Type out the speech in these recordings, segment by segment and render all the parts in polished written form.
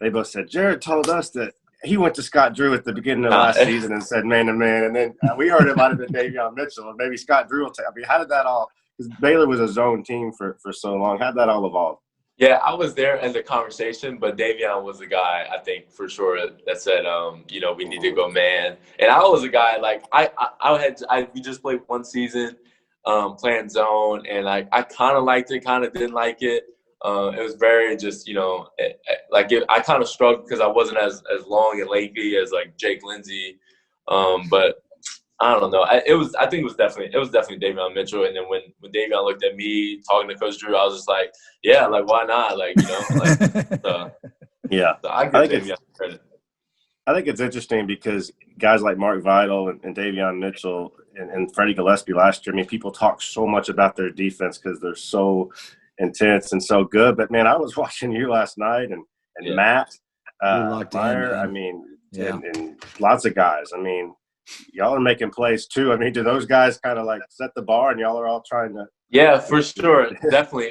they both said, Jared told us that he went to Scott Drew at the beginning of last season and said man-to-man. And then we heard it might have been Davion Mitchell. And maybe Scott Drew will take. I mean, how did that all – because Baylor was a zone team for so long. How did that all evolve? Yeah, I was there in the conversation, but Davion was the guy, I think, for sure, that said, we need to go man. And I was a guy, like, we just played one season playing zone, and I kind of liked it, kind of didn't like it. It was very just, I kind of struggled because I wasn't as long and lanky as, like, Jake Lindsey. But I don't know. I think it was definitely Davion Mitchell. And then when Davion looked at me talking to Coach Drew, I was just like, yeah, like why not? Like, yeah. So I give Davion credit. I think it's interesting because guys like Mark Vidal and Davion Mitchell and Freddie Gillespie last year, I mean, people talk so much about their defense because they're so intense and so good. But man, I was watching you last night and Matt Meyer, and lots of guys. I mean, y'all are making plays too. I mean, do those guys kind of like set the bar and y'all are all trying to? Yeah, for sure. Definitely.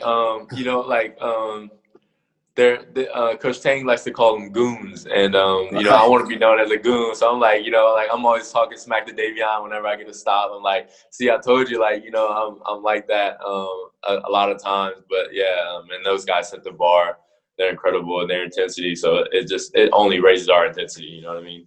Coach Tang likes to call them goons. And, I want to be known as a goon. So I'm like, I'm always talking smack to Davion whenever I get a stop. I'm like, see, I told you, I'm like that a lot of times. But, yeah, and those guys set the bar. They're incredible in their intensity. So it only raises our intensity. You know what I mean?